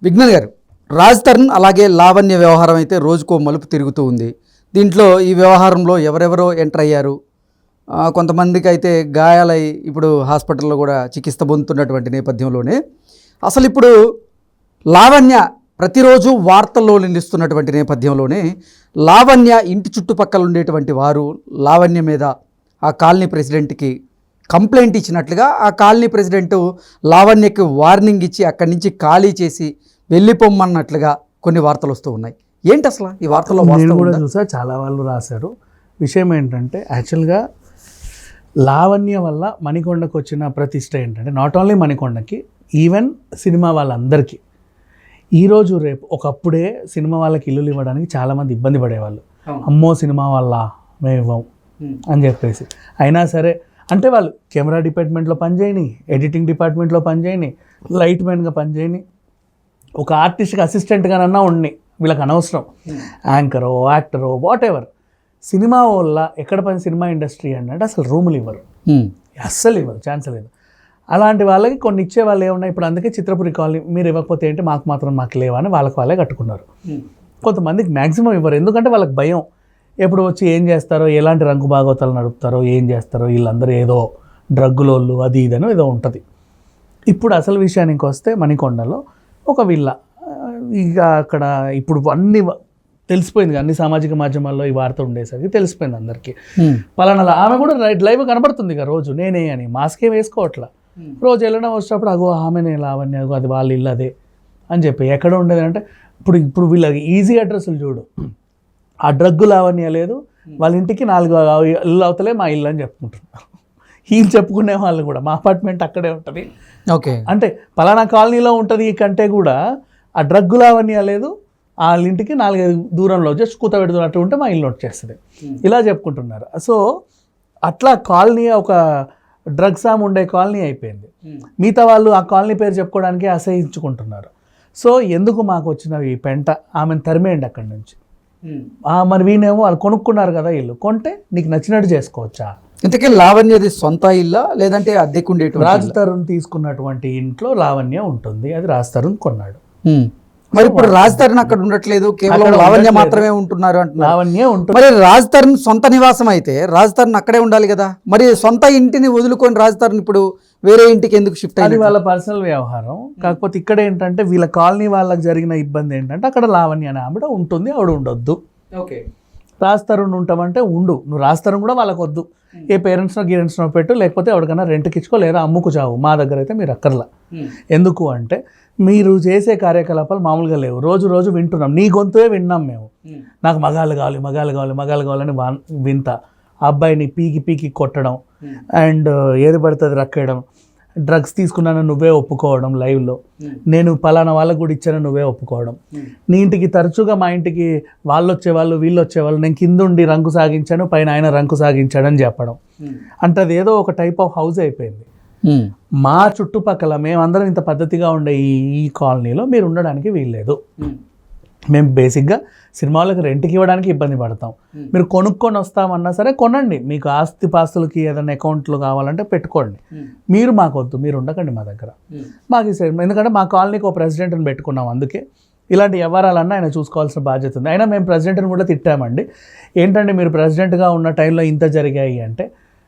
విజ్ఞాన్ గారు, రాజ్ తరుణ్ అలాగే లావణ్య వ్యవహారం అయితే రోజుకో మలుపు తిరుగుతూ ఉంది. దీంట్లో ఈ వ్యవహారంలో ఎవరెవరో ఎంటర్ అయ్యారు, కొంతమందికి అయితే గాయాలై ఇప్పుడు హాస్పిటల్లో కూడా చికిత్స పొందుతున్నటువంటి నేపథ్యంలోనే అసలు ఇప్పుడు లావణ్య ప్రతిరోజు వార్తల్లో నిలుస్తున్నటువంటి నేపథ్యంలోనే లావణ్య ఇంటి చుట్టుపక్కల ఉండేటువంటి వారు లావణ్య మీద ఆ కాలనీ ప్రెసిడెంట్కి కంప్లైంట్ ఇచ్చినట్లుగా ఆ కాలనీ ప్రెసిడెంటు లావణ్యకి వార్నింగ్ ఇచ్చి అక్కడి నుంచి ఖాళీ చేసి వెళ్ళిపోమ్మన్నట్లుగా కొన్ని వార్తలు వస్తూ ఉన్నాయి. ఏంటి అసలు ఈ వార్తల్లో? నేను కూడా చూసా, చాలా వాళ్ళు రాశారు. విషయం ఏంటంటే యాక్చువల్గా లావణ్య వల్ల మణికొండకు వచ్చిన ప్రతిష్ట ఏంటంటే నాట్ ఓన్లీ మణికొండకి, ఈవెన్ సినిమా వాళ్ళందరికీ. ఈరోజు రేపు ఒకప్పుడే సినిమా వాళ్ళకి ఇల్లులు ఇవ్వడానికి చాలామంది ఇబ్బంది పడేవాళ్ళు. అమ్మో సినిమా వాళ్ళ మేము ఇవ్వం అని చెప్పేసి. అయినా సరే అంటే వాళ్ళు కెమెరా డిపార్ట్మెంట్లో పనిచేయని, ఎడిటింగ్ డిపార్ట్మెంట్లో పనిచేయని, లైట్ మ్యాన్గా పనిచేయని, ఒక ఆర్టిస్ట్కి అసిస్టెంట్గానన్నా ఉండి వీళ్ళకి అనవసరం. యాంకరో యాక్టరో వాట్ ఎవర్, సినిమా వల్ల ఎక్కడ పని సినిమా ఇండస్ట్రీ అంటే అసలు రూములు ఇవ్వరు, అస్సలు ఇవ్వరు, ఛాన్స్ లేదు. అలాంటి వాళ్ళకి కొన్ని ఇచ్చే వాళ్ళు ఏమన్నా ఇప్పుడు అందుకే చిత్రపురి కాలనీ మీరు ఇవ్వకపోతే ఏంటి మాకు మాత్రం మాకు లేవా అని వాళ్ళే కట్టుకున్నారు. కొంతమందికి మ్యాక్సిమం ఇవ్వరు, ఎందుకంటే వాళ్ళకి భయం ఎప్పుడు వచ్చి ఏం చేస్తారో, ఎలాంటి రంగు భాగవతాలు నడుపుతారో, ఏం చేస్తారో, వీళ్ళందరూ ఏదో డ్రగ్గులోళ్ళు అది ఇదని ఏదో ఉంటుంది. ఇప్పుడు అసలు విషయానికి వస్తే మణికొండలో ఒక విల్ల, ఇక అక్కడ ఇప్పుడు అన్ని తెలిసిపోయింది, అన్ని సామాజిక మాధ్యమాల్లో ఈ వార్త ఉండేసరికి తెలిసిపోయింది అందరికీ. పలానా ఆమె కూడా లైవ్ కనబడుతుంది ఇక రోజు, నేనే అని మాస్క్ ఏం వేసుకోవట్లా. రోజు వెళ్ళినా వచ్చినప్పుడు అగో ఆమెనే లావణ్య, అది వాళ్ళ ఇల్లు అదే అని చెప్పి. ఎక్కడ ఉండేది అంటే ఇప్పుడు వీళ్ళకి ఈజీ అడ్రస్లు చూడు, ఆ డ్రగ్గు లావణ్య లేదు, వాళ్ళ ఇంటికి 4 ఇల్లు అవుతలే మా ఇల్లు అని చెప్పుకుంటున్నారు. వీళ్ళు చెప్పుకునే వాళ్ళు కూడా మా అపార్ట్మెంట్ అక్కడే ఉంటుంది, ఓకే అంటే పలానా కాలనీలో ఉంటుంది కంటే కూడా ఆ డ్రగ్గు లావణ్య లేదు, వాళ్ళ ఇంటికి 4 దూరంలో జస్ట్ కూత పెడుతున్నట్టు ఉంటే మా ఇల్లు వచ్చేస్తుంది, ఇలా చెప్పుకుంటున్నారు. సో అట్లా కాలనీ ఒక డ్రగ్స్ ఆమె ఉండే కాలనీ అయిపోయింది. మిగతా వాళ్ళు ఆ కాలనీ పేరు చెప్పుకోవడానికి అసహించుకుంటున్నారు. సో ఎందుకు మాకు వచ్చిన ఈ పెంట, ఆమెను తరిమేయండి అక్కడి నుంచి. మరి వీనేమో వాళ్ళు కొనుక్కున్నారు కదా ఇల్లు, కొంటే నీకు నచ్చినట్టు చేసుకోవచ్చా? ఇంతకీ లావణ్యది సొంత ఇల్లా లేదంటే అద్దెకుండేటువంటి? రాజ్ తరుణ్ తీసుకున్నటువంటి ఇంట్లో లావణ్య ఉంటుంది, అది రాజ్ తరుణ్ కొన్నాడు. మరి ఇప్పుడు రాజ్ తరుణ్ అక్కడ ఉండట్లేదు, కేవలం లావణ్య మాత్రమే ఉంటున్నారు అంటున్నారు. లావణ్య ఉంటుంది. మరి రాజ్ తరుణ్ సొంత నివాసం అయితే రాజ్ తరుణ్ అక్కడే ఉండాలి కదా, మరి సొంత ఇంటిని వదులుకొని రాజ్ తరుణ్ ఇప్పుడు వేరే ఇంటికి ఎందుకు షిఫ్ట్ అయ్యింది? అది వాళ్ళ పర్సనల్ వ్యవహారం. కాకపోతే ఇక్కడ ఏంటంటే వీళ్ళ కాలనీ వాళ్ళకి జరిగిన ఇబ్బంది ఏంటంటే అక్కడ లావణ్య అనే ఆవిడ ఉంటుంది, ఆవిడ ఉండొద్దు. ఓకే, రాజ్ తరుణ్ ఉంటామంటే ఉండు, నువ్వు రాజ్ తరుణ్ కూడా వాళ్ళకి వద్దు, ఏ పేరెంట్స్నో పెట్టు, లేకపోతే ఎవరికైనా రెంట్కి ఇచ్చుకో, లేదా అమ్ముకు చావు, మా దగ్గర అయితే మీరు అక్కర్లా. ఎందుకు అంటే మీరు చేసే కార్యకలాపాలు మామూలుగా లేవు, రోజు రోజు వింటున్నాం, నీ గొంతువే విన్నాం మేము. నాకు మగాళ్ళు కావాలని వింత, ఆ అబ్బాయిని పీకి కొట్టడం, అండ్ ఏది పడుతుంది రక్కేయడం, డ్రగ్స్ తీసుకున్నాను నువ్వే ఒప్పుకోవడం లైవ్లో, నేను పలానా వాళ్ళకు కూడా ఇచ్చాను నువ్వే ఒప్పుకోవడం, నీ ఇంటికి తరచుగా మా ఇంటికి వాళ్ళు వచ్చేవాళ్ళు, నేను కింద ఉండి రంకు సాగించాను, పైన ఆయన రంకు సాగించాడని చెప్పడం. అంటే అది ఏదో ఒక టైప్ ఆఫ్ హౌస్ అయిపోయింది. మా చుట్టుపక్కల మేమందరం ఇంత పద్ధతిగా ఉండే ఈ కాలనీలో మీరు ఉండడానికి వీల్లేదు. మేము బేసిక్గా సినిమాలకు రెంట్కి ఇవ్వడానికి ఇబ్బంది పడతాం, మీరు కొనుక్కొని వస్తామన్నా సరే కొనండి, మీకు ఆస్తిపాస్తులకి ఏదైనా అకౌంట్లు కావాలంటే పెట్టుకోండి, మీరు మాకు వద్దు, మీరు ఉండకండి మా దగ్గర. మాకు ఎందుకంటే మా కాలనీకి ఒక ప్రెసిడెంట్ని పెట్టుకున్నాం, అందుకే ఇలాంటి వ్యవహారాలన్నా ఆయన చూసుకోవాల్సిన బాధ్యత ఉంది. అయినా మేము ప్రెసిడెంట్ని కూడా తిట్టామండి, ఏంటంటే మీరు ప్రెసిడెంట్గా ఉన్న టైంలో ఇంత జరిగాయి అంటే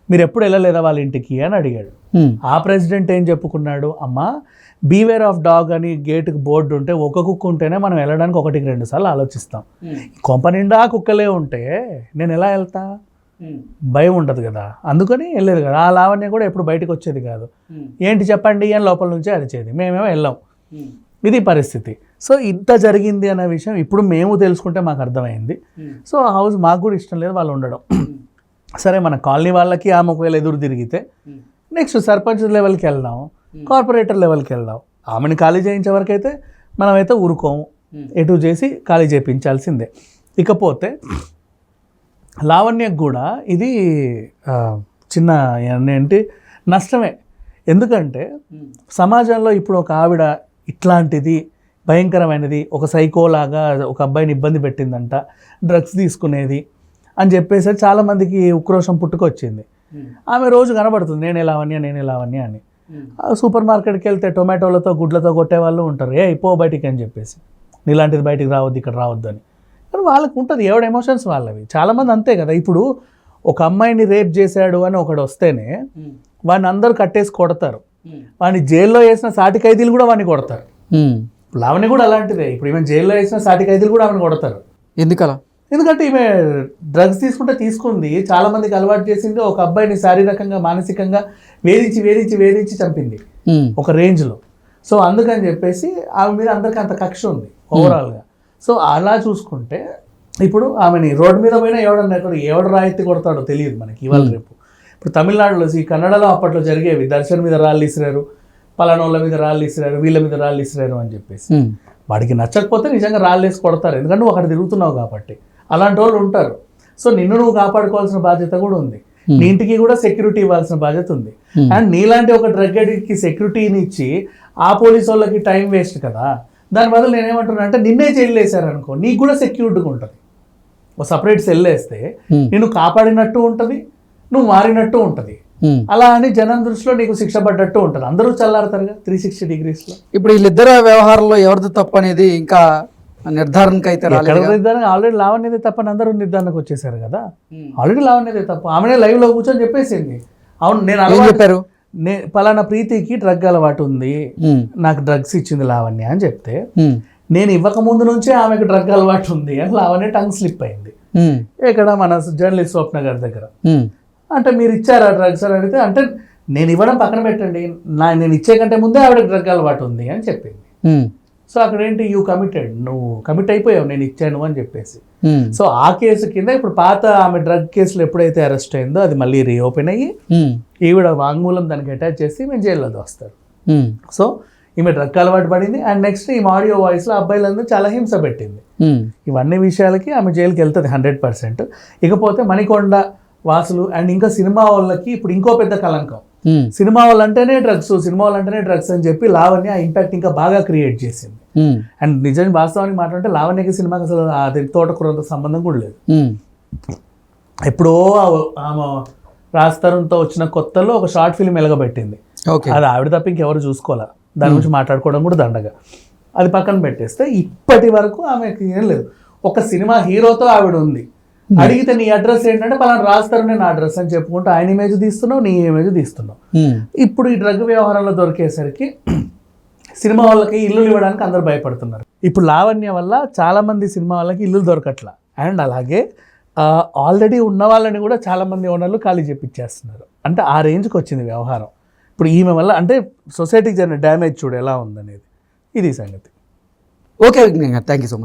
మీరు ఎప్పుడు వెళ్ళలేదా వాళ్ళ ఇంటికి అని అడిగాడు. ఆ ప్రెసిడెంట్ ఏం చెప్పుకున్నాడు, అమ్మా బీవేర్ ఆఫ్ డాగ్ అని గేటుకి బోర్డు ఉంటే ఒక కుక్క ఉంటేనే మనం వెళ్ళడానికి 1-2 సార్లు ఆలోచిస్తాం, కొంప నిండా కుక్కలే ఉంటే నేను ఎలా వెళ్తా, భయం ఉంటుంది కదా, అందుకని వెళ్ళేది కదా. ఆ లావణ్య కూడా ఎప్పుడు బయటకు వచ్చేది కాదు, ఏంటి చెప్పండి అని లోపల నుంచే అరిచేది, మేమేమో వెళ్ళాం, ఇది పరిస్థితి. సో ఇంత జరిగింది అనే విషయం ఇప్పుడు మేము తెలుసుకుంటే మాకు అర్థమైంది. సో ఆ హౌస్ మాకు కూడా ఇష్టం లేదు వాళ్ళు ఉండడం. సరే మన కాలనీ వాళ్ళకి ఆమె ఒకవేళ ఎదురు తిరిగితే నెక్స్ట్ సర్పంచ్ లెవెల్కి వెళ్దాం, కార్పొరేటర్ లెవెల్కి వెళ్దాం, ఆమెను ఖాళీ చేయించే వరకు అయితే మనమైతే ఊరుకోము, ఎటు చేసి ఖాళీ చేయించాల్సిందే. ఇకపోతే లావణ్యకు కూడా ఇది చిన్న ఏంటి నష్టమే, ఎందుకంటే సమాజంలో ఇప్పుడు ఒక ఆవిడ ఇట్లాంటిది భయంకరమైనది, ఒక సైకోలాగా ఒక అబ్బాయిని ఇబ్బంది పెట్టిందంట, డ్రగ్స్ తీసుకునేది అని చెప్పేసి చాలామందికి ఉక్రోషం పుట్టుకొచ్చింది. ఆమె రోజు కనబడుతుంది నేనే లావణ్య అని. సూపర్ మార్కెట్కి వెళ్తే టొమాటోలతో గుడ్లతో కొట్టే వాళ్ళు ఉంటారు, ఏ పో బయటికి అని చెప్పేసి, నీలాంటిది బయటికి రావద్దు, ఇక్కడ రావద్దు అని. కానీ వాళ్ళకు ఉంటుంది, ఎవడ ఎమోషన్స్ వాళ్ళవి. చాలామంది అంతే కదా. ఇప్పుడు ఒక అమ్మాయిని రేప్ చేశాడు అని ఒకడు వస్తేనే వాడిని అందరూ కట్టేసి కొడతారు, వాడిని జైల్లో వేసిన సాటి ఖైదీలు కూడా వాడిని కొడతారు. లావణ్య కూడా అలాంటిదే. ఇప్పుడు ఈమె జైల్లో వేసిన సాటి ఖైదీలు కూడా ఆమెను కొడతారు. ఎందుకలా? ఎందుకంటే ఈమె డ్రగ్స్ తీసుకుంది, చాలా మందికి అలవాటు చేసింది, ఒక అబ్బాయిని శారీరకంగా మానసికంగా వేధించి వేధించి వేధించి చంపింది ఒక రేంజ్లో. సో అందుకని చెప్పేసి ఆమె మీద అందరికీ అంత కక్ష ఉంది ఓవరాల్గా. సో అలా చూసుకుంటే ఇప్పుడు ఆమెని రోడ్డు మీద పోయినా ఎవడు రాయితీ కొడతాడో తెలియదు మనకి ఇవాళ రేపు. ఇప్పుడు తమిళనాడులో ఈ కన్నడలో అప్పట్లో జరిగేవి, దర్శన్ మీద రాళ్ళు ఇసిరారు, పలానోళ్ళ మీద రాళ్ళు ఇసిరారు, వీళ్ళ మీద రాళ్ళు ఇసిరారు అని చెప్పేసి. వాడికి నచ్చకపోతే నిజంగా రాళ్ళు వేసి కొడతారు, ఎందుకంటే నువ్వు అక్కడ తిరుగుతున్నావు కాబట్టి. అలాంటి వాళ్ళు ఉంటారు. సో నిన్ను నువ్వు కాపాడుకోవాల్సిన బాధ్యత కూడా ఉంది, నీ ఇంటికి కూడా సెక్యూరిటీ ఇవ్వాల్సిన బాధ్యత ఉంది. అండ్ నీలాంటి ఒక డ్రగ్ అడిక్ట్కి సెక్యూరిటీని ఇచ్చి ఆ పోలీసు వాళ్ళకి టైం వేస్ట్ కదా. దాని బదులు నేనేమంటున్నా అంటే నిన్నే జైలు వేసారనుకో, నీకు కూడా సెక్యూరిటీగా ఉంటుంది. ఒక సపరేట్ సెల్ వేస్తే నిన్ను కాపాడినట్టు ఉంటుంది, నువ్వు మారినట్టు ఉంటుంది. అలా అని జనం దృష్టిలో నీకు శిక్ష పడ్డట్టు ఉంటుంది. అందరూ చల్లారుతారుగా 360 degrees. ఇప్పుడు వీళ్ళిద్దరు వ్యవహారంలో ఎవరిది తప్పు అనేది ఇంకా నిర్ధారణకు అయితే నిర్ధారణ ఆల్రెడీ లావణ్యదే తప్పని అందరూ నిర్ధారణకు వచ్చేసారు కదా. ఆల్రెడీ లావణ్యదే తప్పు, ఆమెనే లైవ్ లో కూర్చొని చెప్పేసింది. అవును, నేను చెప్పారు, పలానా ప్రీతికి డ్రగ్ అలవాటు ఉంది, నాకు డ్రగ్స్ ఇచ్చింది లావణ్య అని చెప్తే, నేను ఇవ్వక ముందు నుంచే ఆమెకు డ్రగ్ అలవాటు ఉంది అని లావణ్య టంగ్ స్లిప్ అయింది. ఇక్కడ మన జర్నలిస్ట్ స్వప్న గారి దగ్గర. అంటే మీరు ఇచ్చారా డ్రగ్స్ అని అడిగితే, అంటే నేను ఇవ్వడం పక్కన పెట్టండి, నేను ఇచ్చే కంటే ముందే ఆవిడకి డ్రగ్ అలవాటు ఉంది అని చెప్పింది. సో అక్కడ ఏంటి, యూ కమిటెడ్, నువ్వు కమిట్ అయిపోయావు నేను ఇచ్చాను అని చెప్పేసి. సో ఆ కేసు కింద ఇప్పుడు పాత ఆమె డ్రగ్ కేసులు ఎప్పుడైతే అరెస్ట్ అయిందో అది మళ్ళీ రీఓపెన్ అయ్యి ఈవిడ వాంగ్మూలం దానికి అటాచ్ చేసి మేము జైల్లో వస్తారు. సో ఈమె డ్రగ్ అలవాటు పడింది. అండ్ నెక్స్ట్ ఈ ఆడియో వాయిస్లో అబ్బాయిలందరూ చాలా హింస పెట్టింది. ఇవన్నీ విషయాలకి ఆమె జైలుకి వెళ్తుంది 100%. ఇకపోతే మణికొండ వాసులు అండ్ ఇంకా సినిమా వాళ్ళకి ఇప్పుడు ఇంకో పెద్ద కలంకం, సినిమా వాళ్ళంటేనే డ్రగ్స్ అని చెప్పి లావణ్య ఆ ఇంపాక్ట్ ఇంకా బాగా క్రియేట్ చేసింది. అండ్ నిజంగా వాస్తవానికి మాట్లాడితే లావణ్యకి సినిమాకి అసలు అది తోటకూరంత సంబంధం కూడా లేదు. ఎప్పుడో ఆమె రాజ్ తరుణ్తో వచ్చిన కొత్తలో ఒక షార్ట్ ఫిల్మ్ వెలగబెట్టింది, అది ఆవిడ తప్ప ఇంకెవరు చూసుకోవాలా, దాని గురించి మాట్లాడుకోవడం కూడా దండగా. అది పక్కన పెట్టేస్తే ఇప్పటి వరకు ఆమెకి ఏం లేదు. ఒక సినిమా హీరోతో ఆవిడ ఉంది, అడిగితే నీ అడ్రస్ ఏంటంటే పలానా రాజ్ తరుణ్ నా అడ్రస్ అని చెప్పుకుంటూ ఆయన ఇమేజ్ తీస్తున్నావు, నీ ఇమేజ్ తీస్తున్నావు. ఇప్పుడు ఈ డ్రగ్ వ్యవహారంలో దొరికేసరికి సినిమా వాళ్ళకి ఇల్లులు ఇవ్వడానికి అందరు భయపడుతున్నారు. ఇప్పుడు లావణ్య వల్ల చాలా మంది సినిమా వాళ్ళకి ఇల్లు దొరకట్లా. అండ్ అలాగే ఆల్రెడీ ఉన్న వాళ్ళని కూడా చాలా మంది ఓనర్లు ఖాళీ చేపిచ్చేస్తున్నారు. అంటే ఆ రేంజ్కి వచ్చింది వ్యవహారం ఇప్పుడు ఈమె వల్ల. అంటే సొసైటీకి జరిగిన డ్యామేజ్ చూడు ఎలా ఉందనేది, ఇది సంగతి. Okay, thank you so much.